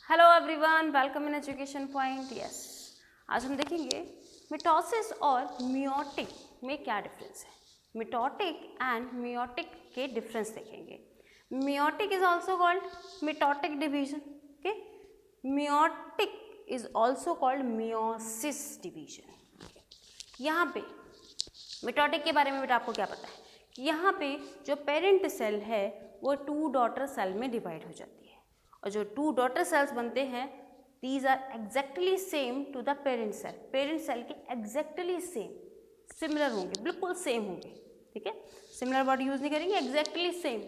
Hello everyone, welcome in education point. Yes, आज हम देखेंगे मिटोसिस और मियोटिक में क्या डिफरेंस है। मिटोटिक एंड मियोटिक के डिफरेंस देखेंगे। Meiotic is also called mitotic division. Okay, meiotic is also called meiosis division. यहाँ पे मिटोटिक के बारे में बेटा आपको क्या पता है कि यहाँ पे जो पेरेंट सेल है वो 2 डॉटर सेल में डिवाइड हो जाती है, और जो 2 डॉटर सेल्स बनते हैं these are exactly same to the parent cell. Parent cell के एग्जैक्टली सेम, सिमिलर होंगे, बिल्कुल सेम होंगे। ठीक है, सिमिलर वर्ड यूज नहीं करेंगे, एग्जैक्टली सेम।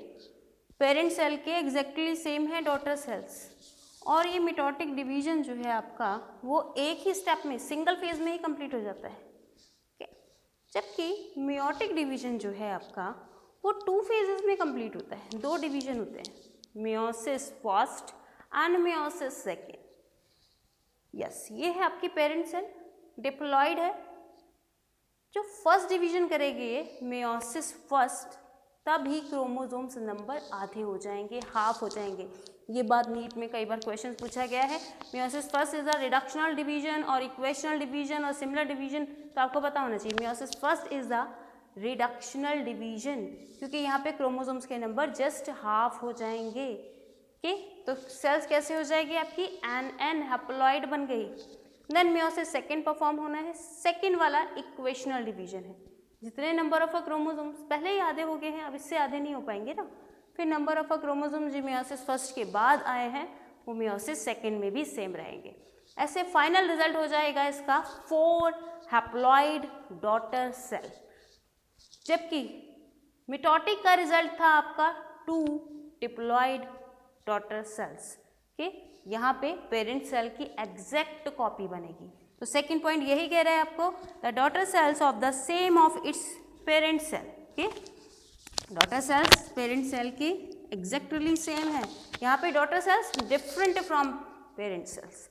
पेरेंट सेल के एग्जैक्टली सेम है डॉटर सेल्स। और ये मिटोटिक डिवीजन जो है आपका वो एक ही स्टेप में, सिंगल फेज में ही कंप्लीट हो जाता है, जबकि मियोटिक डिवीजन जो है आपका वो 2 फेजेस में कंप्लीट होता है। 2 डिवीजन होते हैं, meiosis first and meiosis second. Yes, ये है आपकी पेरेंट सेल, डिप्लॉयड है। जो फर्स्ट डिवीजन करेगी ये मियोसिस फर्स्ट, तभी क्रोमोसोम्स नंबर आधे हो जाएंगे, हाफ हो जाएंगे। ये बात नीट में कई बार क्वेश्चन पूछा गया है। Meiosis first is a reductional division और इक्वेशनल डिवीजन और सिमिलर डिवीजन, तो आपको पता होना चाहिए meiosis first is the reductional division, क्योंकि यहाँ पे क्रोमोसोम्स के नंबर जस्ट हाफ हो जाएंगे। ओके, तो सेल्स कैसे हो जाएगी आपकी, एन हैप्लॉइड बन गई। देन मियोसिस सेकेंड परफॉर्म होना है, सेकेंड वाला इक्वेशनल डिवीजन है। जितने नंबर ऑफ क्रोमोसोम्स पहले ही आधे हो गए हैं, अब इससे आधे नहीं हो पाएंगे ना। फिर नंबर ऑफ क्रोमोसोम्स जो मियोसिस फर्स्ट के बाद आए हैं वो मियोसिस सेकेंड में भी सेम रहेंगे। ऐसे फाइनल रिजल्ट हो जाएगा इसका 4 हैप्लॉइड डॉटर सेल, जबकि मिटोटिक का रिजल्ट था आपका 2 डिप्लॉयड डॉटर सेल्स के। यहाँ पे पेरेंट सेल की एग्जैक्ट कॉपी बनेगी। तो सेकंड पॉइंट यही कह रहे हैं आपको, the daughter cells of the same of its parent cell. Okay, daughter cells parent cell की एग्जैक्टली सेम है। यहाँ पे daughter cells different from parent cells,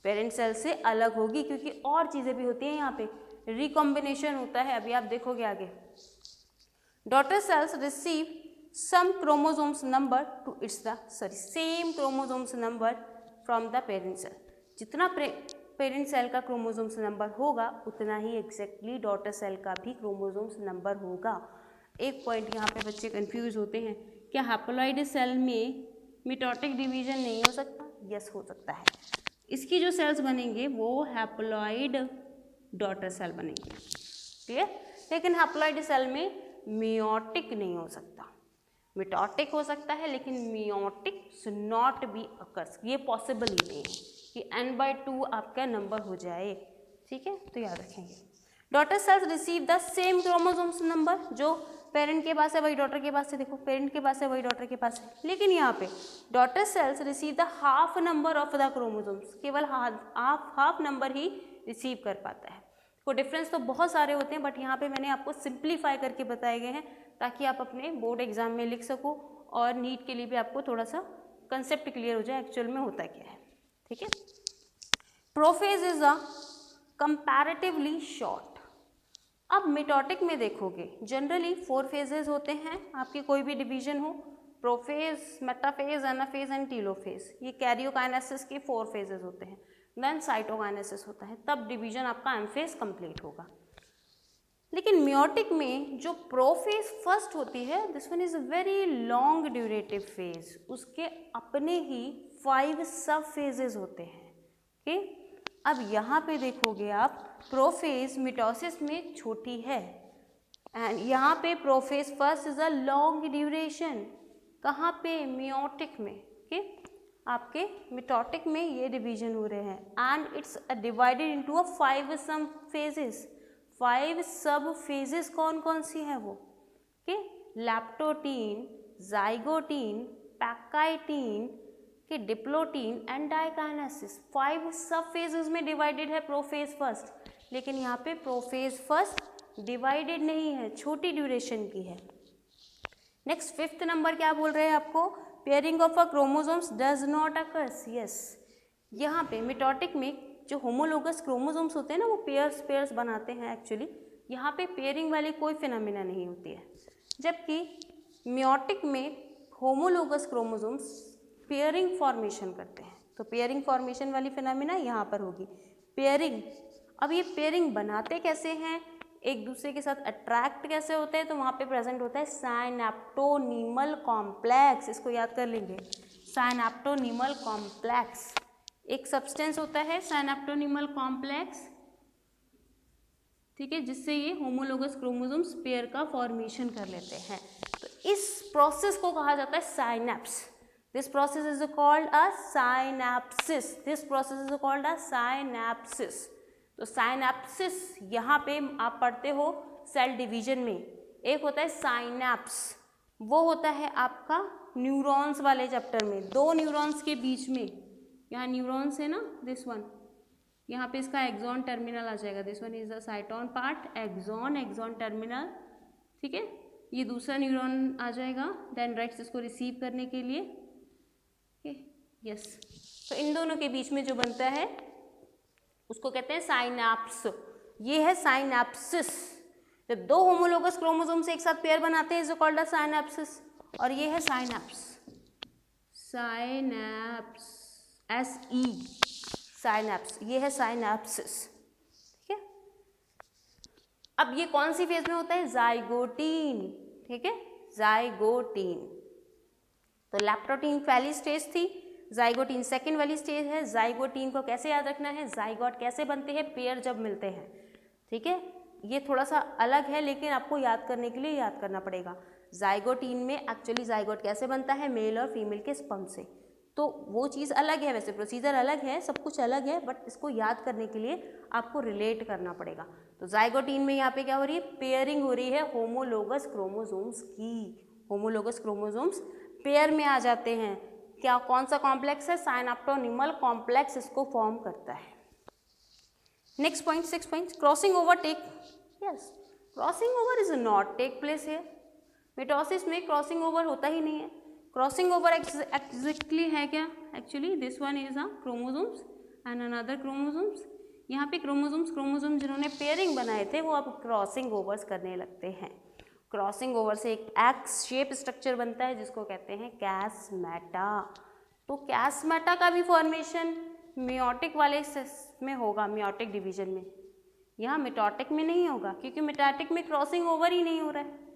parent cell से अलग होगी, क्योंकि और चीज़ें भी होती हैं यहाँ पे, रिकॉम्बिनेशन होता है, अभी आप देखोगे आगे। Daughter cells receive some chromosomes number to its the same chromosomes number from the parent cell। जितना पेरेंट सेल का क्रोमोसोम्स नंबर होगा उतना ही एग्जैक्टली डॉटर सेल का भी क्रोमोसोम्स नंबर होगा। एक पॉइंट यहाँ पे बच्चे कंफ्यूज होते हैं, क्या हैप्लॉइड सेल में मिटोटिक डिवीजन नहीं हो सकता? यस, हो सकता है। इसकी जो सेल्स बनेंगे वो हैप्लॉइड डॉटर सेल बनेंगे, क्लियर। लेकिन हैप्लॉइड सेल में मियोटिक नहीं हो सकता। मिटोटिक हो सकता है लेकिन meiotic should not be occurs, ये पॉसिबल ही नहीं है कि n/2 आपका नंबर हो जाए। ठीक है, तो याद रखेंगे। Daughter cells receive the same chromosomes number, जो पेरेंट के पास है वही डॉटर के पास है। देखो, पेरेंट के पास है वही डॉटर के पास है, लेकिन यहाँ पे daughter sales receive the half number of the chromosomes, केवल हाफ नंबर ही रिसीव कर पाता है। को डिफरेंस तो बहुत सारे होते हैं, बट यहाँ पे मैंने आपको सिंप्लीफाई करके बताए गए हैं ताकि आप अपने बोर्ड एग्जाम में लिख सको, और नीट के लिए भी आपको थोड़ा सा कंसेप्ट क्लियर हो जाए एक्चुअल में होता क्या है। ठीक है, prophase is a comparatively short. अब मिटोटिक में देखोगे जनरली 4 फेजेस होते हैं आपके, कोई भी डिवीजन हो, prophase, metaphase, anaphase and telophase. ये कैरियोकाइनेसिस के 4 फेजेस होते हैं। देन साइटोकाइनेसिस होता है, तब डिवीजन आपका एमफेज कंप्लीट होगा। लेकिन मियोटिक में जो प्रोफेज फर्स्ट होती है, this one is a very long durative phase, उसके अपने ही 5 सब फेजेस होते हैं। ओके, अब यहाँ पे देखोगे आप प्रोफेज मिटोसिस में छोटी है, एंड यहाँ पे prophase first is a long duration. कहाँ पे? मियोटिक में। ओके, आपके मिटोटिक में ये डिवीजन हो रहे हैं, and it's divided into a 5 sub phases. 5 sub phases कौन कौन सी हैं वो? के लैप्टोटीन, जाइगोटीन, पैकाइटीन, के diplotene and diakinesis. 5 sub phases में डिवाइडेड है प्रोफेज फर्स्ट, लेकिन यहाँ पे प्रोफेज फर्स्ट डिवाइडेड नहीं है, छोटी ड्यूरेशन की है। नेक्स्ट 5th नंबर क्या बोल रहे हैं आपको? Pairing of a chromosomes does not occurs. Yes, यहाँ पे मिटोटिक में जो होमोलोगस क्रोमोसोम्स होते हैं ना, वो पेयर्स बनाते हैं एक्चुअली। यहाँ पे पेयरिंग वाली कोई फिनोमिना नहीं होती है, जबकि मियोटिक में होमोलोगस क्रोमोसोम्स पेयरिंग फॉर्मेशन करते हैं। तो पेयरिंग फॉर्मेशन वाली फिनोमिना यहाँ पर होगी। पेयरिंग, अब ये पेयरिंग बनाते कैसे हैं, एक दूसरे के साथ अट्रैक्ट कैसे होते हैं, तो वहाँ पे प्रेजेंट होता है साइनैप्टोनीमल कॉम्प्लेक्स। इसको याद कर लेंगे, साइनैप्टोनीमल कॉम्प्लेक्स एक सब्सटेंस होता है साइनैप्टोनीमल कॉम्प्लेक्स, ठीक है, जिससे ये होमोलोगस क्रोमोसोम्स पेयर का फॉर्मेशन कर लेते हैं। तो इस प्रोसेस को कहा जाता है synapse. This process is called a synapses. This process is called a synapses. तो साइनैप्सिस यहाँ पे आप पढ़ते हो सेल डिवीजन में, एक होता है साइनैप्स, वो होता है आपका न्यूरॉन्स वाले चैप्टर में। दो न्यूरॉन्स के बीच में, यहाँ न्यूरॉन्स है ना, दिस वन, यहाँ पे इसका एक्सॉन टर्मिनल आ जाएगा। This one is the cyton part, axon terminal, ठीक है। ये दूसरा न्यूरॉन आ जाएगा डेंड्राइट्स इसको रिसीव करने के लिए, यस। तो इन दोनों के बीच में जो बनता है उसको कहते हैं साइनैप्स। ये है साइनैप्सिस। जब दो होमोलोगस क्रोमोसोम से एक साथ पेयर बनाते हैं इज कॉल्ड अ साइनैप्सिस। और ये है साइनैप्स, साइनैप्स, SE, साइनैप्स, ये है साइनैप्सिस, ठीक है। अब ये कौन सी फेज में होता है, जाइगोटीन, ठीक है, जाइगोटीन। तो लैप्टोटीन पहली स्टेज थी, जाइगोटीन सेकंड वाली स्टेज है। जाइगोटीन को कैसे याद रखना है, जाइगोट कैसे बनते हैं, पेयर जब मिलते हैं, ठीक है। ये थोड़ा सा अलग है लेकिन आपको याद करने के लिए याद करना पड़ेगा। जाइगोटीन में एक्चुअली जाइगोट कैसे बनता है, मेल और फीमेल के स्पर्म से, तो वो चीज़ अलग है, वैसे प्रोसीजर अलग है, सब कुछ अलग है, बट इसको याद करने के लिए आपको रिलेट करना पड़ेगा। तो जाइगोटीन में यहाँ पे क्या हो रही है, पेयरिंग हो रही है होमोलोगस क्रोमोसोम्स की। होमोलोगस क्रोमोसोम्स पेयर में आ जाते हैं। क्या, कौन सा कॉम्प्लेक्स है, साइनैप्टोनीमल कॉम्प्लेक्स इसको फॉर्म करता है। Next point, 6 point, crossing over take, yes, crossing over is not take place here. Mitosis में क्रॉसिंग ओवर होता ही नहीं है। क्रॉसिंग ओवर एक्जैक्टली है क्या, actually this one is a chromosomes and another chromosomes. यहाँ पे क्रोमोसोम जिन्होंने पेयरिंग बनाए थे वो अब क्रॉसिंग ओवर्स करने लगते हैं। क्रॉसिंग ओवर से एक एक्स शेप स्ट्रक्चर बनता है जिसको कहते हैं कैसमेटा। तो कैसमेटा का भी फॉर्मेशन मियोटिक वाले में होगा, मियोटिक डिवीजन में। यहाँ मिटोटिक में नहीं होगा क्योंकि मिटोटिक में क्रॉसिंग ओवर ही नहीं हो रहा है।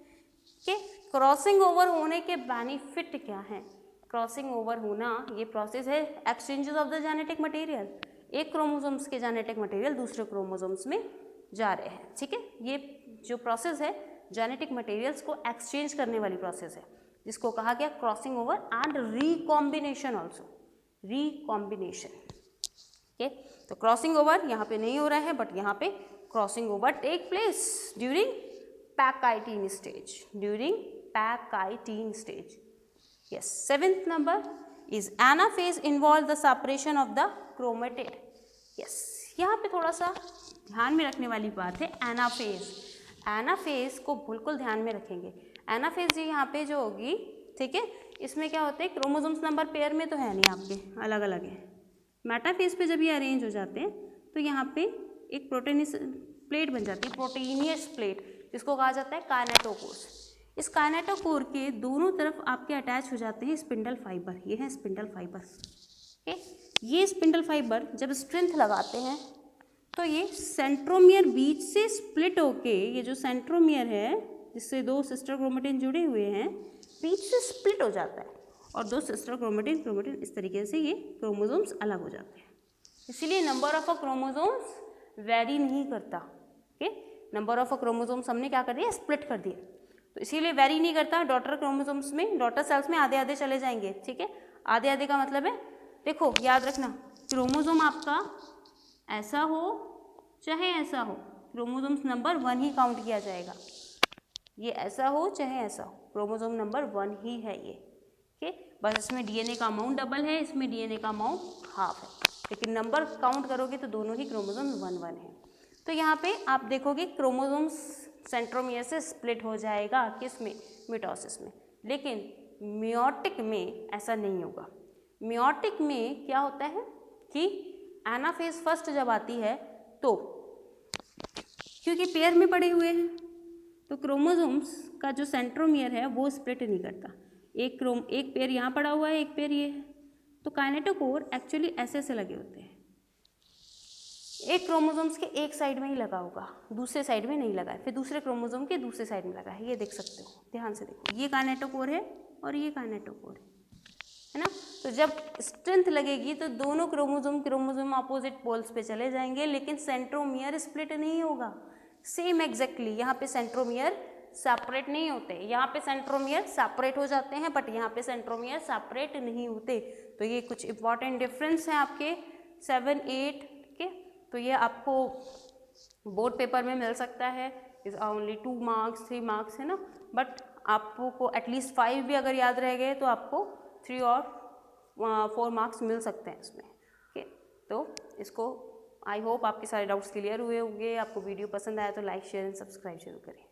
कि क्रॉसिंग ओवर होने के बेनिफिट क्या हैं, क्रॉसिंग ओवर होना ये प्रोसेस है exchanges of the genetic material. एक क्रोमोसोम्स के जेनेटिक मटेरियल दूसरे क्रोमोसोम्स में जा रहे हैं, ठीक है। ये जो प्रोसेस है जेनेटिक मटेरियल्स को एक्सचेंज करने वाली प्रोसेस है जिसको कहा गया crossing over and recombination also, recombination, okay. तो क्रॉसिंग ओवर यहाँ पे नहीं हो रहा है, बट यहाँ पे crossing over take place during pachytene stage, during pachytene stage, yes. 7th number is anaphase involve the separation of the chromatid, yes. यहाँ पे थोड़ा सा ध्यान में रखने वाली बात है एनाफेज। एनाफेज को बिल्कुल ध्यान में रखेंगे। एनाफेज यहाँ पे जो होगी, ठीक है, इसमें क्या होता है, क्रोमोसोम्स नंबर पेयर में तो है नहीं, आपके अलग अलग है। मेटाफेज पे जब ये अरेंज हो जाते हैं तो यहाँ पे एक प्रोटीनियस प्लेट बन जाती है, प्रोटीनियस प्लेट, जिसको कहा जाता है काइनेटोकोर्स। इस काइनेटोकोर के दोनों तरफ आपके अटैच हो जाते हैं स्पिंडल फाइबर, ये है स्पिंडल फाइबर, ओके। ये स्पिंडल फाइबर जब स्ट्रेंथ लगाते हैं तो ये सेंट्रोमियर बीच से स्प्लिट होके, ये जो सेंट्रोमियर है जिससे दो सिस्टर क्रोमेटिन जुड़े हुए हैं, बीच से स्प्लिट हो जाता है और दो सिस्टर क्रोमेटिन इस तरीके से ये क्रोमोसोम्स अलग हो जाते हैं। इसीलिए number of a chromosomes very नहीं करता, okay. Number of a chromosomes हमने क्या कर दिया, स्प्लिट कर दिया, तो इसीलिए वेरी नहीं करता। डॉटर क्रोमोसोम्स में, डॉटर सेल्स में आधे आधे चले जाएंगे, ठीक है। आधे आधे का मतलब है, देखो याद रखना, क्रोमोसोम आपका ऐसा हो चाहे ऐसा हो, क्रोमोसोम्स नंबर 1 ही काउंट किया जाएगा। ये ऐसा हो चाहे ऐसा हो, क्रोमोसोम नंबर 1 ही है ये, ठीक। बस इसमें डीएनए का अमाउंट डबल है, इसमें डीएनए का अमाउंट हाफ है, लेकिन नंबर काउंट करोगे तो दोनों ही क्रोमोसोम 1 है। तो यहाँ पे आप देखोगे क्रोमोसोम्स सेंट्रोमियर से स्प्लिट हो जाएगा, किस में, मिटोसिस में। लेकिन मियोटिक में ऐसा नहीं होगा। मियोटिक में क्या होता है कि एनाफेज फर्स्ट जब आती है तो क्योंकि पेयर में पड़े हुए हैं तो क्रोमोसोम्स का जो सेंट्रोमियर है वो स्प्लिट नहीं करता। एक पेयर यहाँ पड़ा हुआ है, एक पेयर ये है, तो काइनेटोकोर एक्चुअली ऐसे ऐसे लगे होते हैं, एक क्रोमोसोम्स के एक साइड में ही लगा होगा, दूसरे साइड में नहीं लगा है, फिर दूसरे क्रोमोसोम के दूसरे साइड में लगा है, ये देख सकते हो, ध्यान से देखो, ये काइनेटोकोर है और ये काइनेटोकोर है ना। तो जब स्ट्रेंथ लगेगी तो दोनों क्रोमोसोम अपोजिट पोल्स पे चले जाएंगे, लेकिन सेंट्रोमियर स्प्लिट नहीं होगा। सेम एग्जैक्टली यहाँ पे सेंट्रोमियर सेपरेट नहीं होते, यहाँ पे सेंट्रोमियर सेपरेट हो जाते हैं, बट यहाँ पे सेंट्रोमियर सेपरेट नहीं होते। तो ये कुछ इंपॉर्टेंट डिफरेंस हैं आपके 7, 8 के। तो ये आपको बोर्ड पेपर में मिल सकता है, इज ओनली 2 मार्क्स 3 मार्क्स है ना, बट आपको एटलीस्ट 5 भी अगर याद रह गए तो आपको 3 और 4 मार्क्स मिल सकते हैं इसमें। ओके, तो इसको आई होप आपके सारे डाउट्स क्लियर हुए होंगे। आपको वीडियो पसंद आया तो लाइक शेयर एंड सब्सक्राइब जरूर करें।